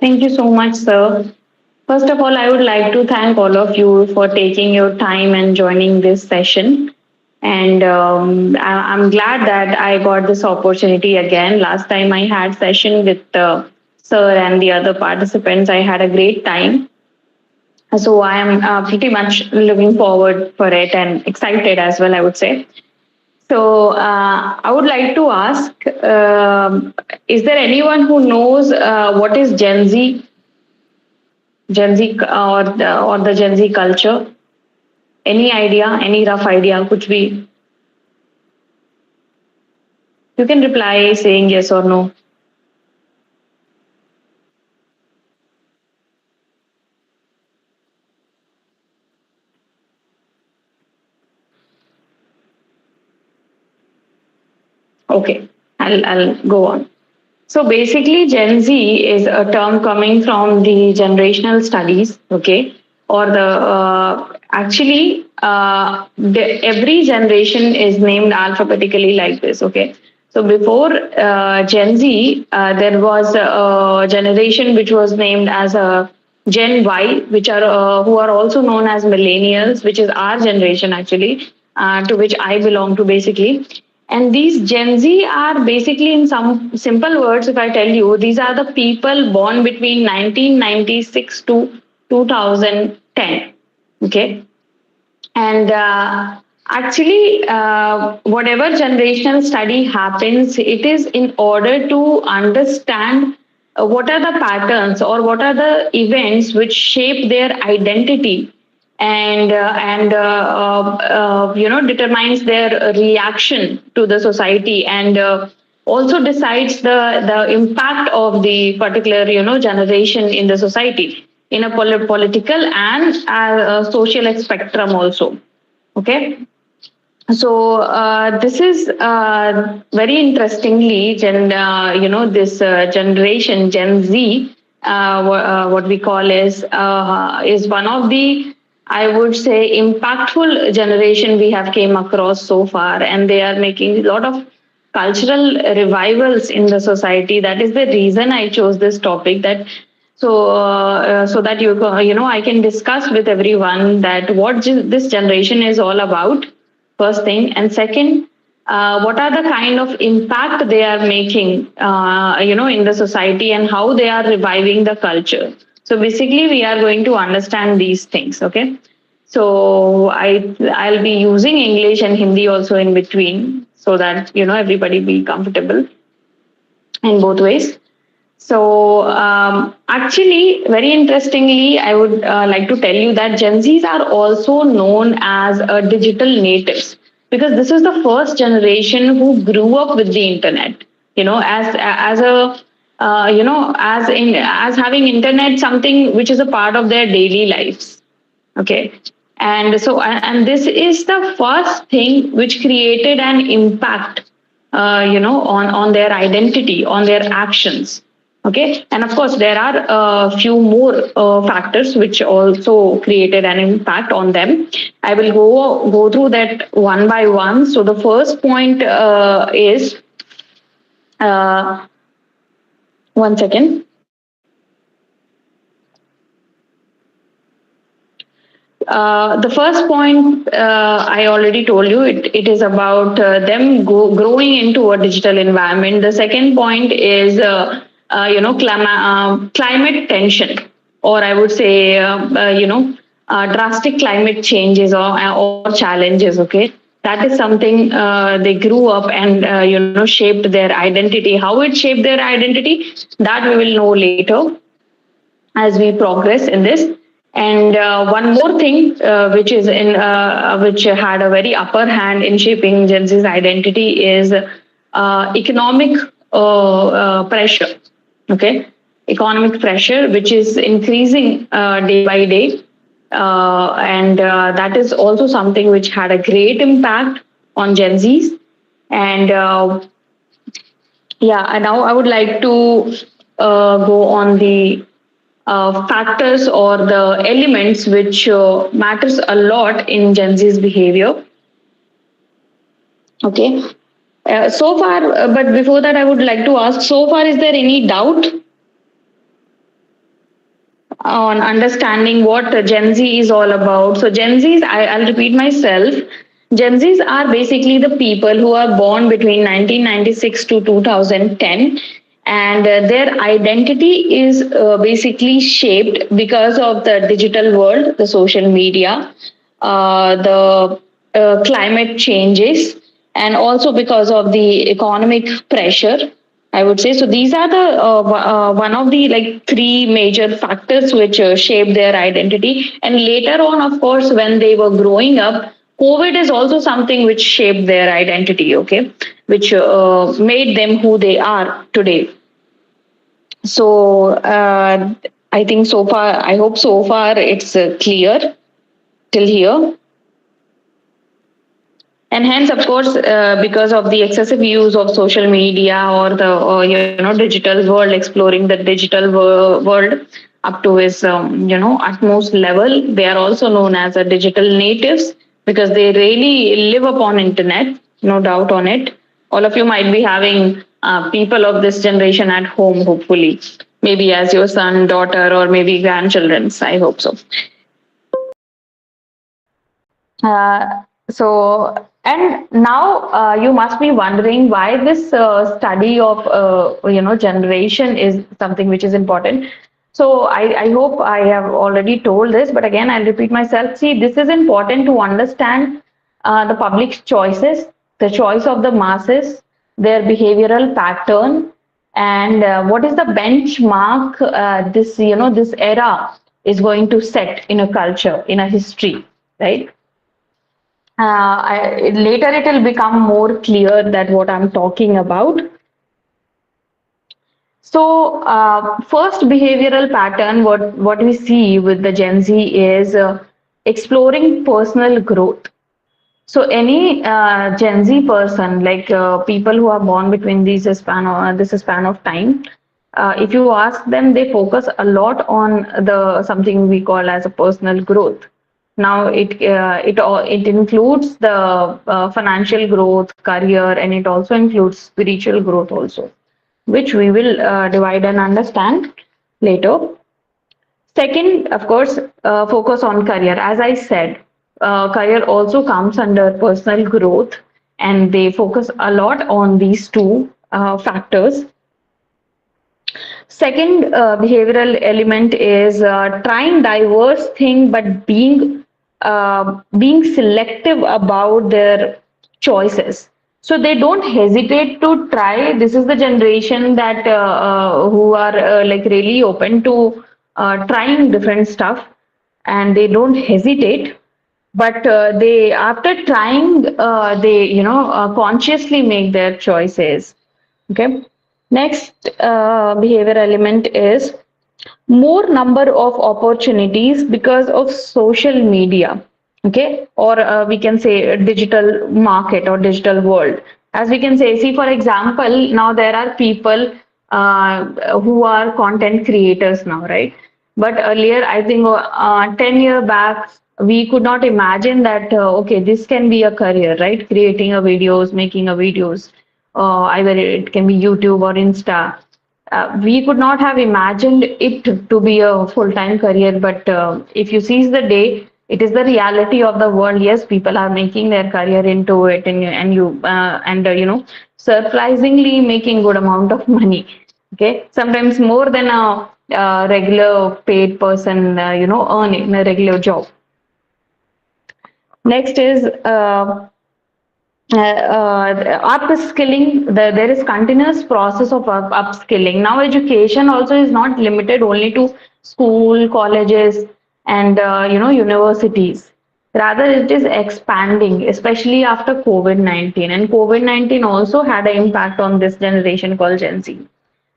Thank you so much, sir. First of all, I would like to thank all of you for taking your time and joining this session. And I'm glad that I got this opportunity again. Last time I had session with sir and the other participants, I had a great time. So I am pretty much looking forward for it and excited as well, I would say. So I would like to ask, is there anyone who knows what is Gen Z or the Gen Z culture? Any idea? Any rough idea? Kuch bhi. You can reply saying yes or no. Okay, I'll go on. So basically, Gen Z is a term coming from the generational studies, okay, or the every generation is named alphabetically like this, okay. So before Gen Z, there was a generation which was named as a Gen Y, which are who are also known as millennials, which is our generation actually, to which I belong to basically. And these Gen Z are basically, in some simple words, if I tell you, these are the people born between 1996 to 2010. Okay. And whatever generational study happens, it is in order to understand what are the patterns or what are the events which shape their identity and determines their reaction to the society and also decides the impact of the particular generation in the society in a political and social spectrum also. Okay. So this is very interestingly, this generation Gen Z, what we call is one of the, I would say, impactful generation we have came across so far, and they are making a lot of cultural revivals in the society. That is the reason I chose this topic. So that I can discuss with everyone that what this generation is all about, first thing, and second, what are the kind of impact they are making in the society and how they are reviving the culture. So basically we are going to understand these things. Okay. So I'll be using English and Hindi also in between so that everybody be comfortable in both ways. So, very interestingly, I would like to tell you that Gen Zs are also known as digital natives, because this is the first generation who grew up with the internet. As a as having internet something which is a part of their daily lives. Okay. And this is the first thing which created an impact, on their identity, on their actions. Okay. And of course, there are a few more factors which also created an impact on them. I will go through that one by one. So the first point is, uh, one second. The first point I already told you, it is about them growing into a digital environment. The second point is, climate tension, or I would say, drastic climate changes or challenges. Okay. That is something they grew up and, shaped their identity. How it shaped their identity, that we will know later as we progress in this. And one more thing, which had a very upper hand in shaping Gen Z's identity, is economic pressure. Okay, economic pressure, which is increasing day by day, and that is also something which had a great impact on Gen Zs. And and now I would like to go on the factors or the elements which matters a lot in Gen Z's behavior. Okay. So far, but before that, I would like to ask, so far, is there any doubt? on understanding what Gen Z is all about. So, Gen Zs, I'll repeat myself. Gen Zs are basically the people who are born between 1996 to 2010, and their identity is basically shaped because of the digital world, the social media, the climate changes, and also because of the economic pressure, I would say. So these are the one of the like three major factors which shape their identity. And later on, of course, when they were growing up, COVID is also something which shaped their identity. Okay, which made them who they are today. So I think so far, I hope so far it's clear till here. And hence, of course, because of the excessive use of social media or the digital world, exploring the digital world up to its utmost level, they are also known as a digital natives because they really live upon internet, no doubt on it. All of you might be having people of this generation at home, hopefully, maybe as your son, daughter, or maybe grandchildren's. I hope so. And now you must be wondering why this study of generation is something which is important. So I hope I have already told this, but again I'll repeat myself. See, this is important to understand the public's choices, the choice of the masses, their behavioral pattern, and what is the benchmark this era is going to set in a culture, in a history, right? Later it will become more clear that what I'm talking about. So first behavioral pattern, what we see with the Gen Z is exploring personal growth. So any Gen Z person, like people who are born between this span of time, if you ask them, they focus a lot on the something we call as a personal growth. Now it includes the financial growth, career, and it also includes spiritual growth also, which we will divide and understand later. Second, of course, focus on career. As I said, career also comes under personal growth, and they focus a lot on these two factors. Second behavioral element is trying diverse thing, but being selective about their choices. So they don't hesitate to try. This is the generation that who are like really open to trying different stuff, and they don't hesitate. But they, after trying, they consciously make their choices. Okay. Next behavior element is more number of opportunities because of social media. Okay, or we can say digital market or digital world. As we can say, see for example, now there are people who are content creators now, right? But earlier, I think 10 years back, we could not imagine that okay, this can be a career, right? Creating a videos, making a videos, either it can be YouTube or Insta. We could not have imagined it to be a full-time career, but if you seize the day, it is the reality of the world. Yes, people are making their career into it, and surprisingly making good amount of money. Okay, sometimes more than a regular paid person, earn in a regular job. Next is upskilling. There is continuous process of upskilling. Now education also is not limited only to school, colleges, and universities. Rather it is expanding, especially after COVID-19, and COVID-19 also had an impact on this generation called Gen Z.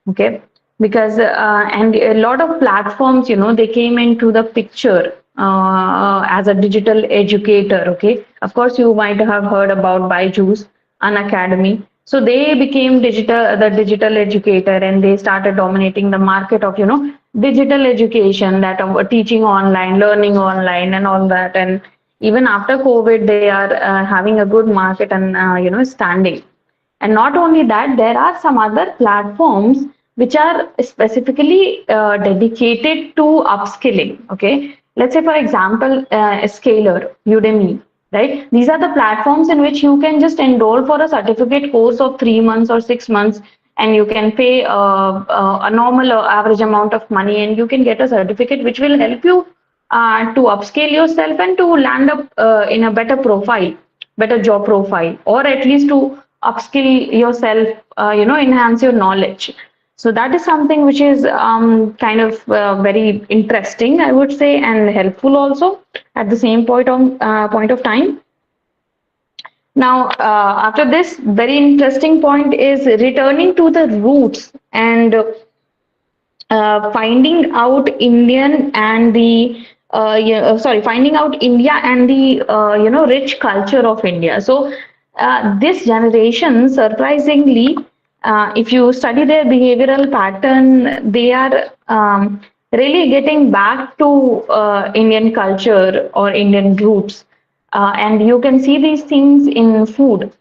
Okay, because and a lot of platforms, they came into the picture as a digital educator. Okay, of course you might have heard about Byju's, an academy. So they became the digital educator, and they started dominating the market of digital education, that teaching online, learning online, and all that. And even after COVID, they are having a good market and standing. And not only that, there are some other platforms which are specifically dedicated to upskilling. Okay, let's say for example, Scalar, Udemy, right? These are the platforms in which you can just enroll for a certificate course of 3 months or 6 months, and you can pay a normal average amount of money, and you can get a certificate which will help you to upscale yourself and to land up in a better profile, better job profile, or at least to upskill yourself, enhance your knowledge. So that is something which is kind of very interesting, I would say, and helpful also at the same point of time. Now, after this, very interesting point is returning to the roots and finding out Indian and the finding out India and the rich culture of India. So this generation, surprisingly, if you study their behavioral pattern, they are really getting back to Indian culture or Indian roots, and you can see these things in food.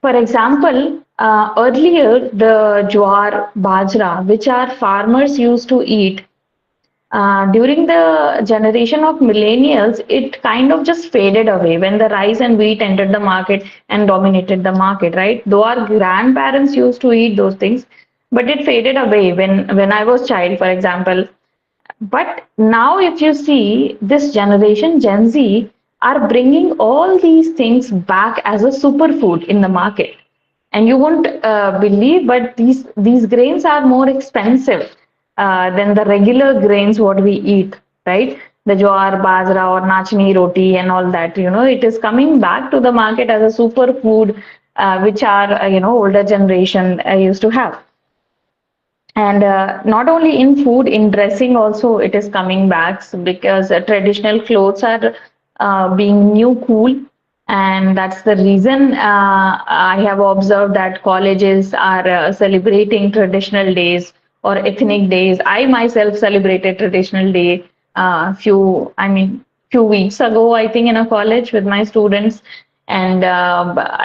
For example, earlier the jowar, bajra, which our farmers used to eat, during the generation of millennials, it kind of just faded away when the rice and wheat entered the market and dominated the market, right? Though our grandparents used to eat those things, but it faded away when I was child, for example. But now, if you see this generation, Gen Z, are bringing all these things back as a superfood in the market. And you won't believe, but these grains are more expensive than the regular grains what we eat, right? The jowar, bajra, or nachni roti, and all that. It is coming back to the market as a superfood, which our older generation used to have. And not only in food, in dressing also it is coming back, because traditional clothes are being new cool. And that's the reason I have observed that colleges are celebrating traditional days or ethnic days. I myself celebrated traditional day few weeks ago, I think, in a college with my students. And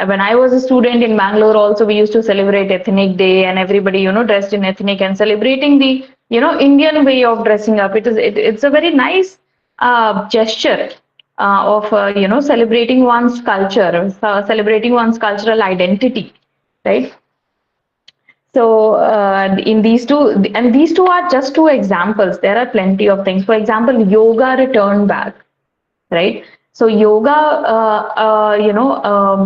when I was a student in Bangalore, also we used to celebrate ethnic day, and everybody, dressed in ethnic and celebrating the, Indian way of dressing up. It's a very nice gesture of, celebrating one's culture, celebrating one's cultural identity, right? So in these two, and these two are just two examples. There are plenty of things. For example, yoga returned back, right? So yoga,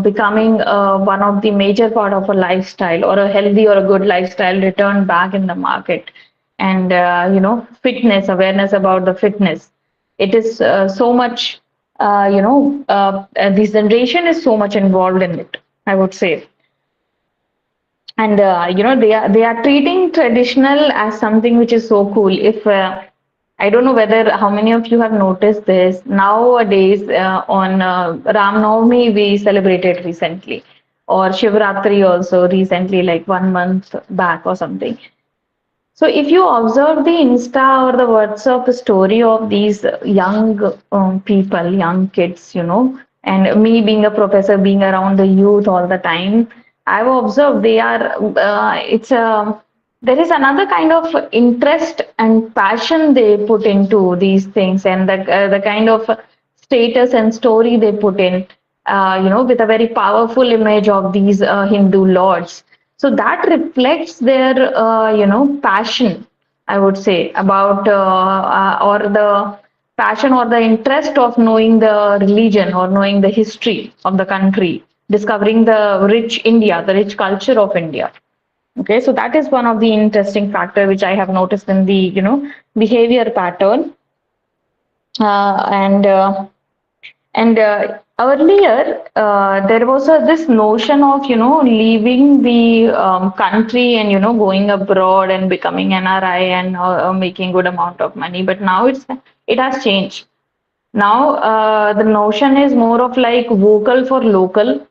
becoming one of the major part of a lifestyle, or a healthy or a good lifestyle, returned back in the market. And fitness, awareness about the fitness. It is so much, this generation is so much involved in it, I would say. And they are treating traditional as something which is so cool. If I don't know whether how many of you have noticed this nowadays, on Ram Navami we celebrated recently, or Shivratri also recently, like 1 month back or something. So if you observe the Insta or the WhatsApp story of these young people, young kids, and me being a professor, being around the youth all the time, I've observed they are, there is another kind of interest and passion they put into these things, and the kind of status and story they put in, with a very powerful image of these Hindu lords. So that reflects their, passion, I would say, about or the passion or the interest of knowing the religion or knowing the history of the country, discovering the rich India, the rich culture of India. Okay, so that is one of the interesting factor which I have noticed in the, behavior pattern. And earlier, there was this notion of, leaving the country and, going abroad and becoming NRI and making good amount of money. But now it has changed. Now the notion is more of like vocal for local,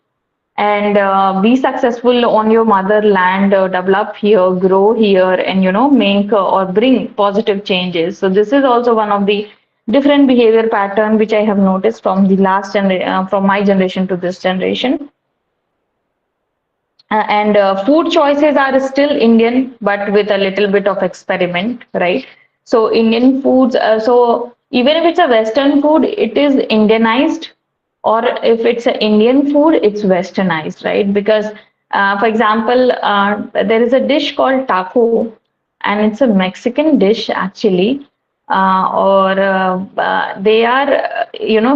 and be successful on your motherland, develop here, grow here, and make or bring positive changes. So this is also one of the different behavior pattern which I have noticed from the from my generation to this generation. and food choices are still Indian, but with a little bit of experiment, right? So Indian foods. So even if it's a Western food, it is Indianized, or if it's an Indian food, it's Westernized, right? Because, for example, there is a dish called taco, and it's a Mexican dish actually. Or they are,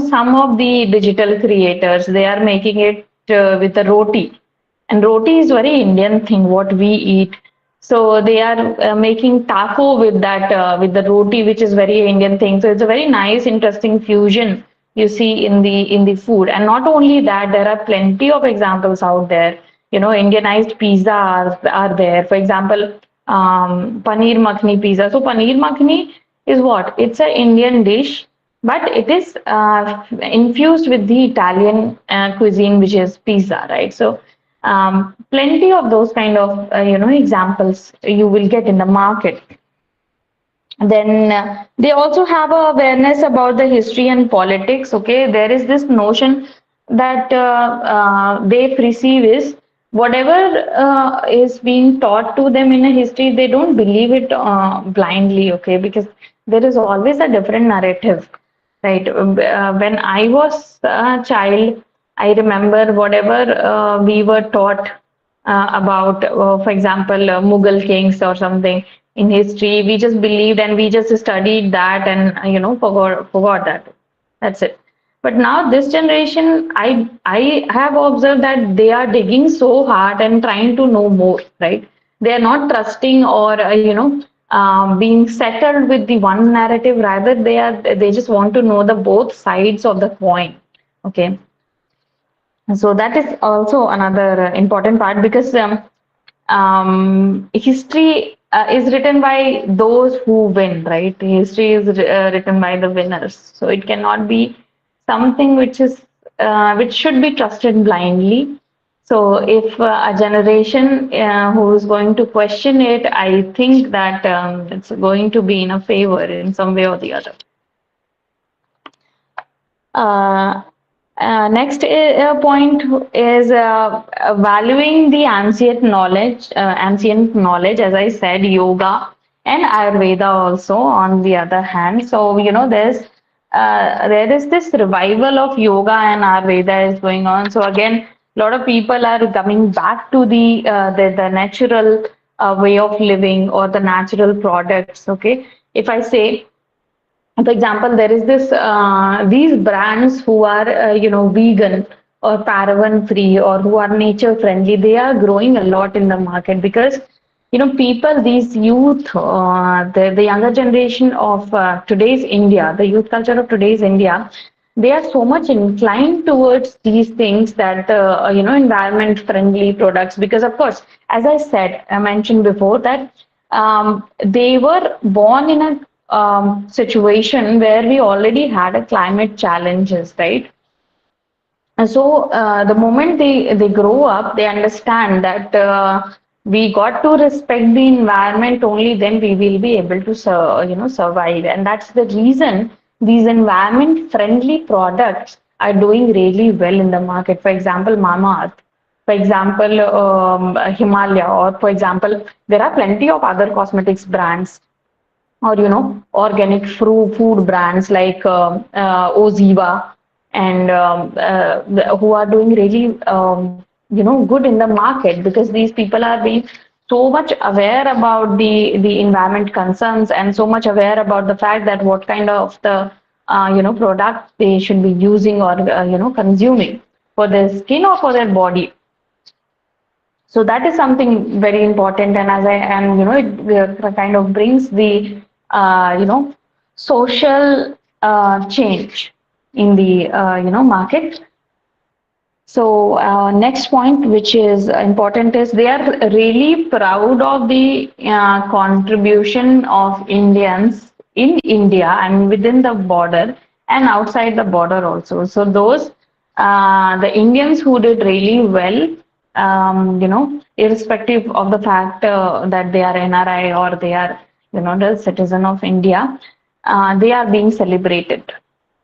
some of the digital creators, they are making it with a roti, and roti is very Indian thing, what we eat. So they are making taco with that, with the roti, which is very Indian thing. So it's a very nice, interesting fusion you see in the food. And not only that, there are plenty of examples out there. Indianized pizza are there. For example, paneer makhni pizza. So paneer makhni is what? It's an Indian dish, but it is infused with the Italian cuisine, which is pizza, right? So plenty of those kind of examples you will get in the market. Then they also have a awareness about the history and politics. Okay, there is this notion that they perceive is whatever is being taught to them in a history, they don't believe it blindly. Okay, because there is always a different narrative, right? When I was a child, I remember whatever we were taught about, for example, Mughal kings or something in history. We just believed and we just studied that, and forgot that. That's it. But now this generation, I have observed that they are digging so hard and trying to know more. Right? They are not trusting or being settled with the one narrative. Rather, they just want to know the both sides of the coin. Okay, so that is also another important part, because history is written by those who win, right? History is written by the winners. So it cannot be something which should be trusted blindly. So if a generation who is going to question it, I think that it's going to be in a favor in some way or the other. Uh, next point is valuing the ancient knowledge, as I said, yoga and Ayurveda also on the other hand. So, there is this revival of yoga and Ayurveda is going on. So again, a lot of people are coming back to the natural way of living or the natural products. Okay, if I say, for example, there is this these brands who are vegan or paraben free or who are nature friendly. They are growing a lot in the market because people, these youth, the younger generation of today's India, the youth culture of today's India, they are so much inclined towards these things, that environment friendly products, because of course, as I mentioned before, that they were born in a situation where we already had a climate challenges, right? And so the moment they grow up, they understand that we got to respect the environment. Only then we will be able to survive, and that's the reason these environment friendly products are doing really well in the market. For example, Mama, for example, Himalaya, or for example, there are plenty of other cosmetics brands, or organic food brands like Oziva, and who are doing really good in the market, because these people are being so much aware about the environment concerns, and so much aware about the fact that what kind of the product they should be using or consuming for their skin or for their body. So that is something very important, and it kind of brings the social change in the market. So next point, which is important, is they are really proud of the contribution of Indians in India and within the border and outside the border also. So those the Indians who did really well, irrespective of the fact that they are NRI or they are the citizen of India, they are being celebrated.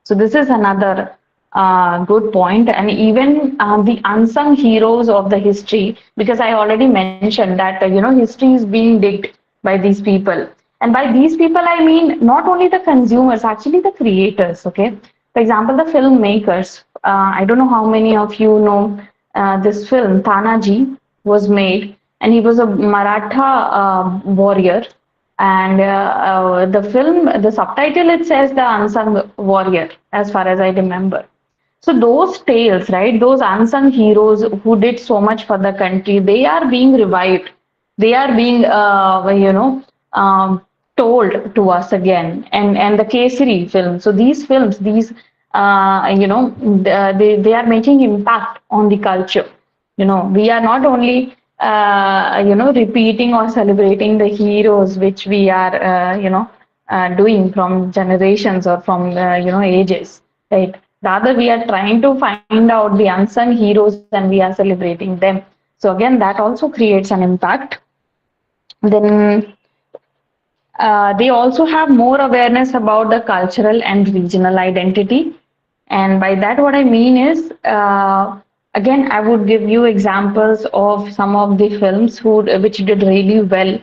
So this is another Good point. And even the unsung heroes of the history, because I already mentioned that history is being digged by these people. And by these people, I mean not only the consumers, actually the creators. Okay, for example, the filmmakers. I don't know how many of you know this film Tanaji was made, and he was a Maratha warrior. And the film, the subtitle, it says the unsung warrior, as far as I remember. So those tales, right? Those unsung heroes who did so much for the country, they are being revived. They are being, told to us again. And the Kesari film. So these films, these, they are making impact on the culture. We are not only, repeating or celebrating the heroes which we are, doing from generations or from, ages, right? Rather, we are trying to find out the unsung heroes and we are celebrating them. So again, that also creates an impact. Then they also have more awareness about the cultural and regional identity. And by that, what I mean is, again, I would give you examples of some of the films which did really well.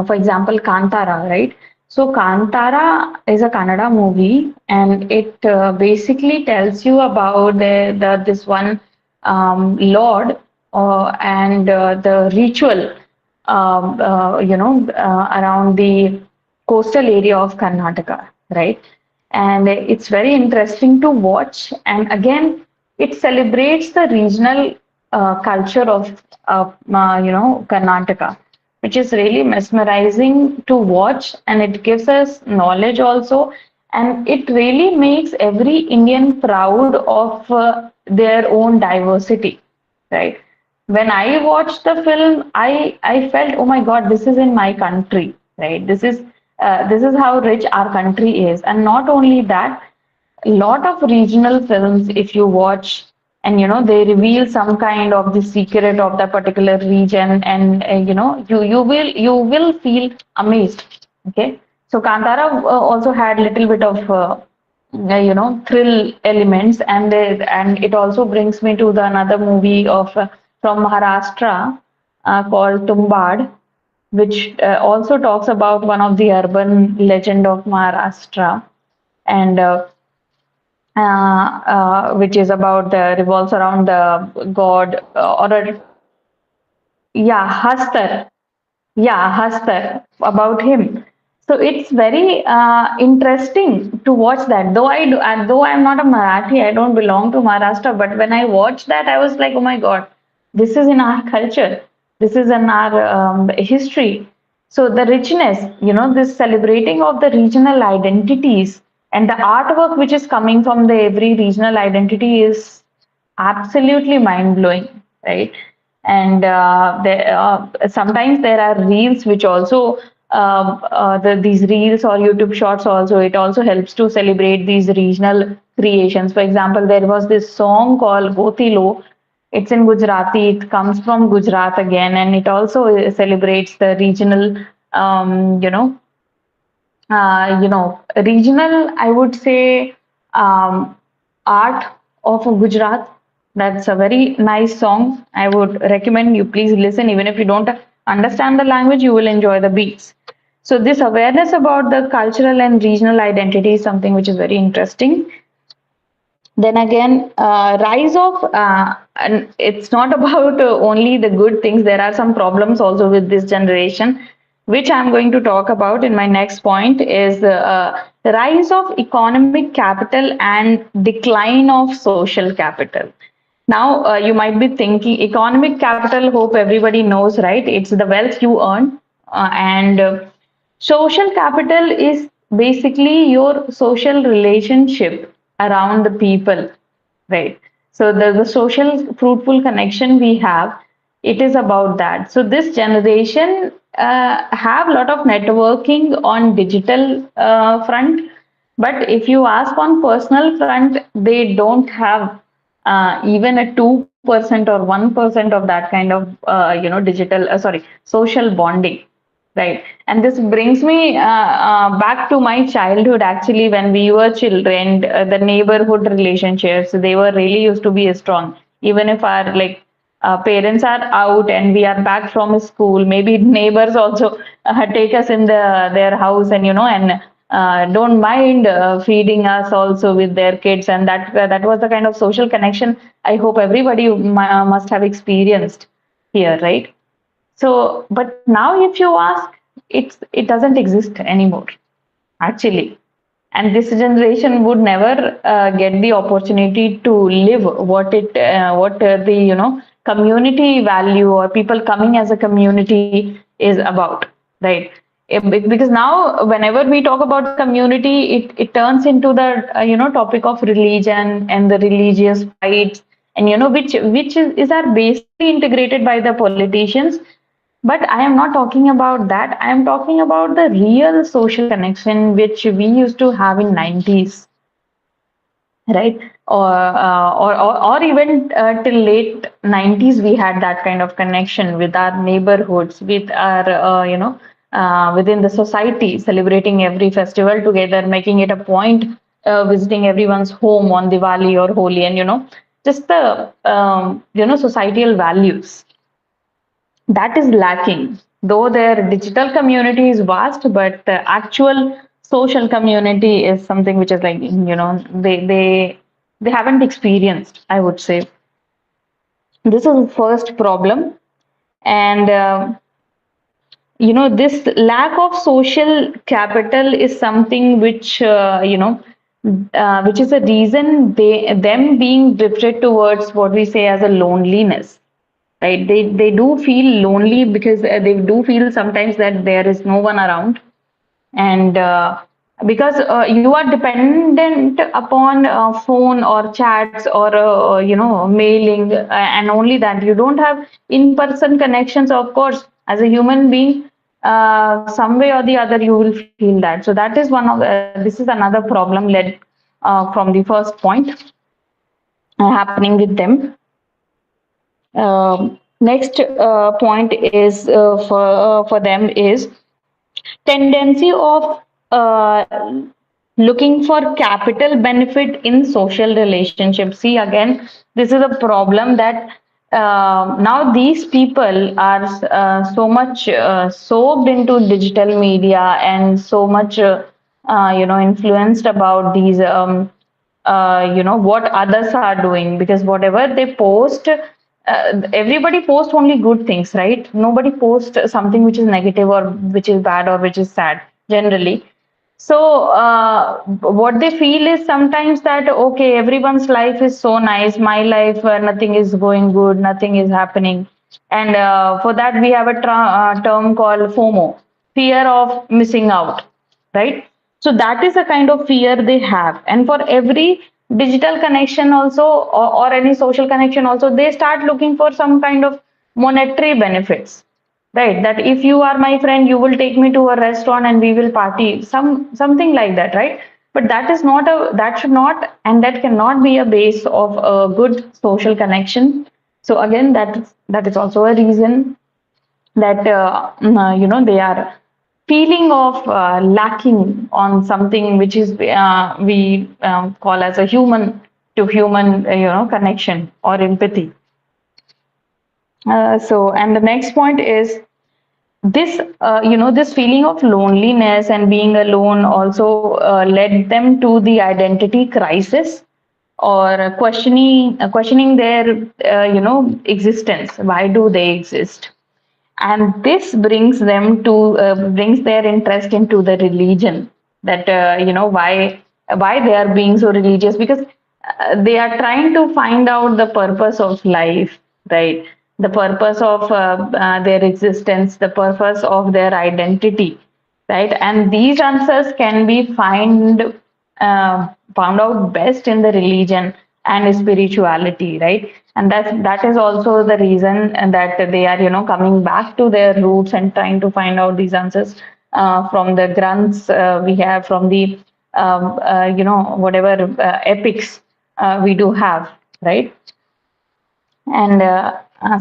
For example, Kantara, right? So Kantara is a Kannada movie, and it basically tells you about this one lord and the ritual around the coastal area of Karnataka, right? And it's very interesting to watch. And again, it celebrates the regional culture of Karnataka, which is really mesmerizing to watch, and it gives us knowledge also, and it really makes every Indian proud of their own diversity, right? When I watched the film, I felt, oh my God, this is in my country, right? This is how rich our country is. And not only that, a lot of regional films, if you watch, and they reveal some kind of the secret of the particular region, and you will feel amazed. Okay, so Kantara also had little bit of thrill elements, and it also brings me to the another movie of from Maharashtra called Tumbad, which also talks about one of the urban legend of Maharashtra, and which is about the revolves around the god or a, yeah, Hastar. Yeah, Hastar, about him. So it's very interesting to watch that. Though I'm not a Marathi, I don't belong to Maharashtra. But when I watched that, I was like, oh my God, this is in our culture. This is in our history. So the richness, this celebrating of the regional identities and the artwork which is coming from the every regional identity is absolutely mind blowing, right? And sometimes there are reels which also these reels or YouTube shorts also, it also helps to celebrate these regional creations. For example, there was this song called Gotilo. It's in Gujarati. It comes from Gujarat again, and it also celebrates the regional, regional, I would say, um, art of Gujarat. That's a very nice song. I would recommend you please listen. Even if you don't understand the language, you will enjoy the beats. So this awareness about the cultural and regional identity is something which is very interesting. Then again, rise of, and it's not about only the good things. There are some problems also with this generation, which I'm going to talk about in my next point. Is the rise of economic capital and decline of social capital. Now, you might be thinking economic capital, hope everybody knows, right? It's the wealth you earn. And social capital is basically your social relationship around the people, right? So the social fruitful connection we have, it is about that. So this generation have a lot of networking on digital front, but if you ask on personal front, they don't have even a 2% or 1% of that kind of digital, sorry, social bonding. Right. And this brings me back to my childhood, actually, when we were children, the neighborhood relationships, they were really used to be strong. Even if our parents are out and we are back from school, maybe neighbors also take us in their house and, and don't mind feeding us also with their kids. And that was the kind of social connection I hope everybody must have experienced here, right? So, but now if you ask, it doesn't exist anymore, actually. And this generation would never get the opportunity to live what the community value or people coming as a community is about, right? Because now whenever we talk about community, it turns into the topic of religion and the religious fights, and which is are basically integrated by the politicians. But I am not talking about that. I am talking about the real social connection which we used to have in 90s, right? Or even till late 90s, we had that kind of connection with our neighborhoods, with our, within the society, celebrating every festival together, making it a point, visiting everyone's home on Diwali or Holi, and, just the, societal values that is lacking. Though their digital community is vast, but the actual social community is something which is like they haven't experienced, I would say. This is the first problem. And this lack of social capital is something which which is a reason them being drifted towards what we say as a loneliness, right? They do feel lonely because they do feel sometimes that there is no one around. And because you are dependent upon phone or chats or mailing, and only that, you don't have in person connections. Of course, as a human being, some way or the other you will feel that. So that is one of this is another problem led from the first point happening with them. Next point is for them is tendency of looking for capital benefit in social relationships. See, again, this is a problem that now these people are so much soaked into digital media and so much influenced about these what others are doing, because whatever they post, everybody posts only good things, right? Nobody posts something which is negative or which is bad or which is sad generally. So what they feel is sometimes that, okay, everyone's life is so nice, my life nothing is going good, nothing is happening. And for that we have a term called FOMO, fear of missing out, right? So that is a kind of fear they have. And for every digital connection also, or any social connection also, they start looking for some kind of monetary benefits, right? That if you are my friend, you will take me to a restaurant and we will party, something like that, right? But that is not a that should not, and that cannot be a base of a good social connection. So again, that is also a reason that they are feeling of lacking on something which is we call as a human to human connection or empathy. So, and the next point is this this feeling of loneliness and being alone also led them to the identity crisis, or questioning their existence. Why do they exist? And this brings their interest into the religion, that why they are being so religious, because they are trying to find out the purpose of life, right? The purpose of their existence, the purpose of their identity, right? And these answers can be found out best in the religion and spirituality, right? And that is also the reason that they are coming back to their roots and trying to find out these answers from the granths we have, from the whatever epics we do have, right? And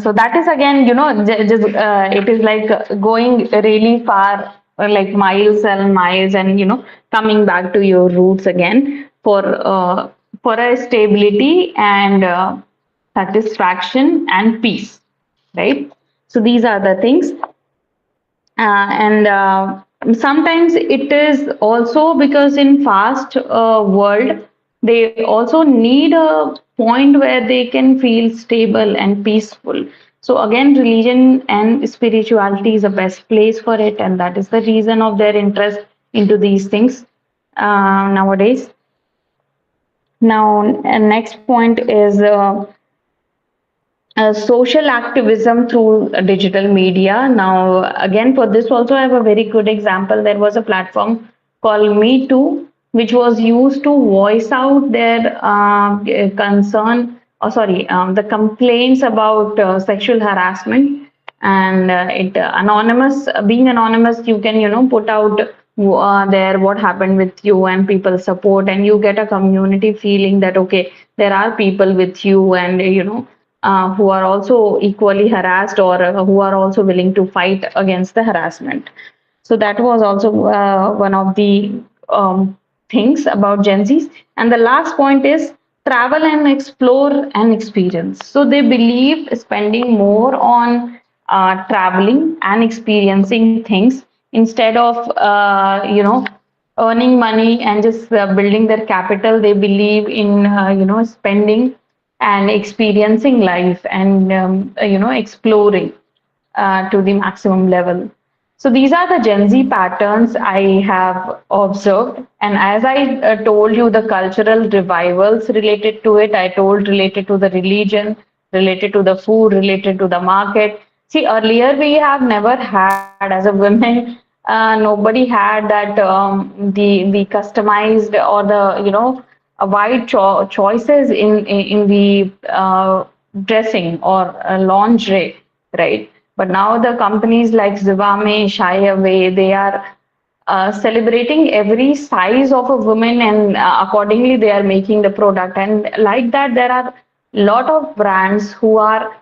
So that is again, just it is like going really far, like miles and miles, and coming back to your roots again for a stability and satisfaction and peace, right? So these are the things. And sometimes it is also because in fast world they also need a point where they can feel stable and peaceful. So again, religion and spirituality is the best place for it, and that is the reason of their interest into these things nowadays. Now, next point is social activism through digital media. Now, again, for this also, I have a very good example. There was a platform called Me Too, which was used to voice out their concern, or sorry, the complaints about sexual harassment. And it anonymous, being anonymous, you can put out there what happened with you, and people support, and you get a community feeling that okay, there are people with you, and who are also equally harassed, or who are also willing to fight against the harassment. So that was also one of the things about Gen Zs. And the last point is travel and explore and experience. So they believe spending more on traveling and experiencing things instead of earning money and just building their capital. They believe in spending and experiencing life, and exploring to the maximum level. So these are the Gen Z patterns I have observed. And as I told you, the cultural revivals related to it, I told related to the religion, related to the food, related to the market. See, earlier we have never had as a women, nobody had that the customized or the wide choices in the dressing or lingerie, right? But now the companies like Zivame, Shy Away, they are celebrating every size of a woman, and accordingly they are making the product. And like that, there are a lot of brands who are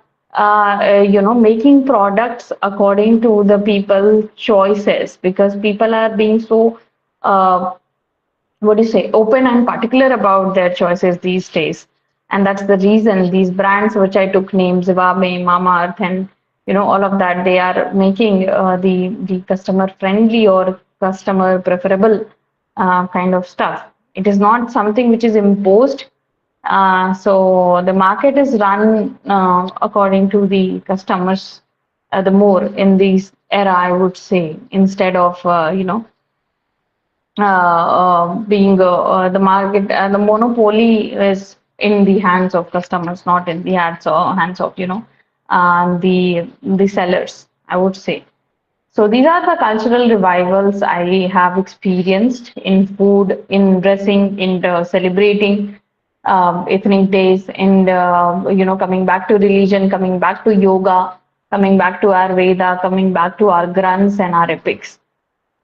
making products according to the people choices, because people are being so uh, what do you say, open and particular about their choices these days. And that's the reason these brands which I took names, Zivame, Mama Earth, and all of that, they are making the customer friendly or customer preferable kind of stuff. It is not something which is imposed. So the market is run according to the customers, the more in this era, I would say, instead of being the market, the monopoly is in the hands of customers, not in the hands of the sellers, I would say. So these are the cultural revivals I have experienced in food, in dressing, in celebrating ethnic days, and coming back to religion, coming back to yoga, coming back to our Veda, coming back to our grunts and our epics.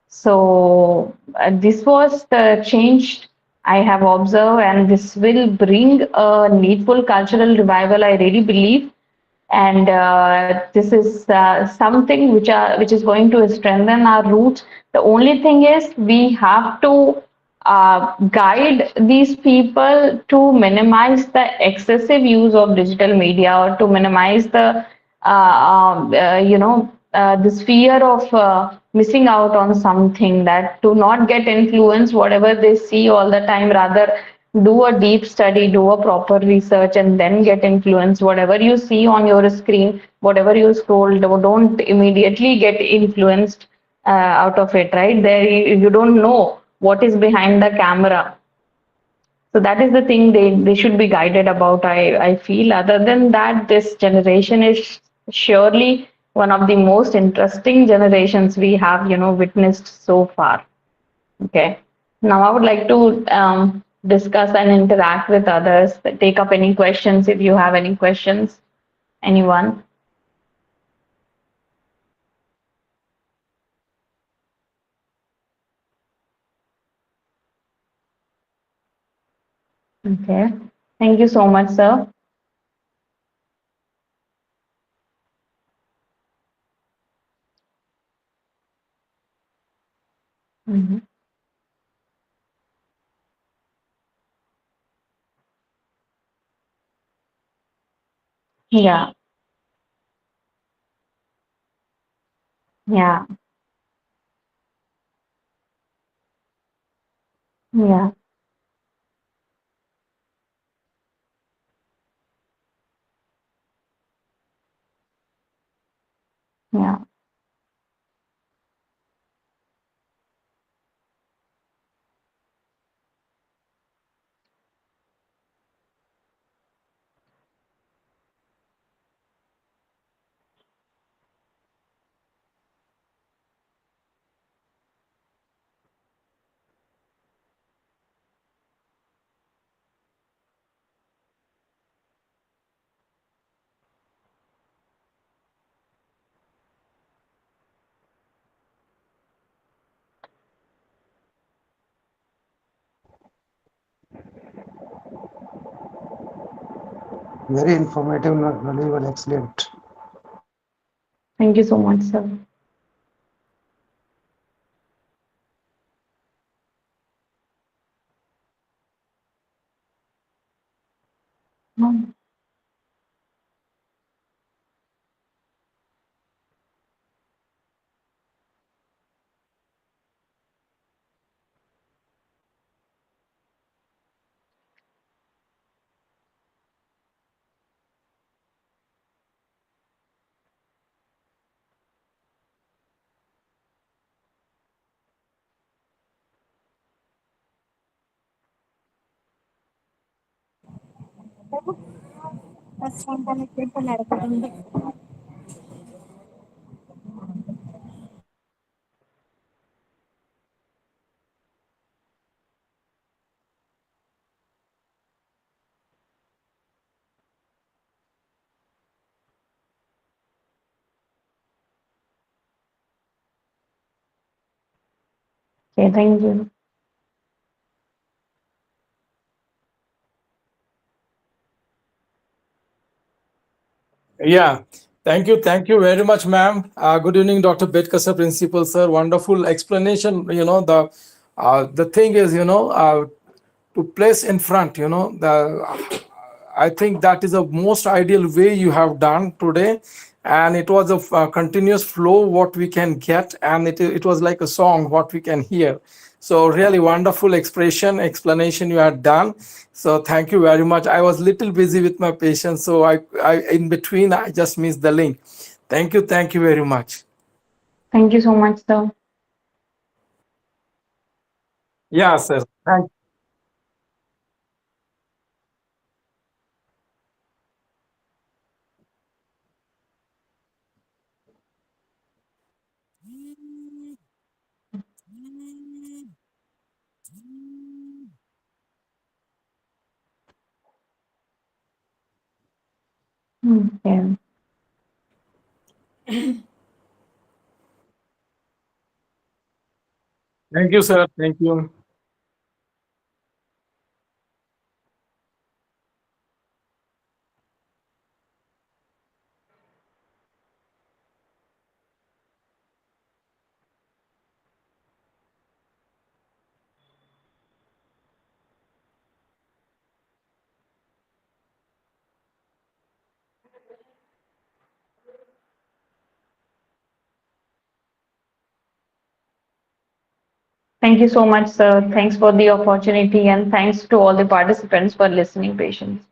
So this was the change I have observed, and this will bring a needful cultural revival, I really believe. And this is something which is going to strengthen our roots. The only thing is we have to guide these people to minimize the excessive use of digital media, or to minimize this fear of missing out on something, that to not get influenced whatever they see all the time, rather do a deep study, do a proper research, and then get influenced. Whatever you see on your screen, whatever you scroll, don't immediately get influenced out of it, right? There, you don't know what is behind the camera. So that is the thing they should be guided about, I feel. Other than that, this generation is surely one of the most interesting generations we have, witnessed so far. Okay. Now I would like to discuss and interact with others. Take up any questions if you have any questions. Anyone? Okay. Thank you so much, sir. Mhm. Yeah, yeah, yeah, yeah. Very informative, knowledgeable, excellent. Thank you so much, sir. Mm. Okay, thank you. Yeah, thank you very much, ma'am. Good evening, Dr. Bedkasa, principal sir. Wonderful explanation. The thing is, to place in front, the I think that is the most ideal way you have done today, and it was a continuous flow what we can get, and it was like a song what we can hear. So really wonderful expression explanation you had done. So thank you very much. I was little busy with my patients, so I in between I just missed the link. Thank you very much. Thank you so much, sir. Yeah, sir. Okay. Thank you, sir. Thank you. Thank you so much, sir. Thanks for the opportunity and thanks to all the participants for listening patiently.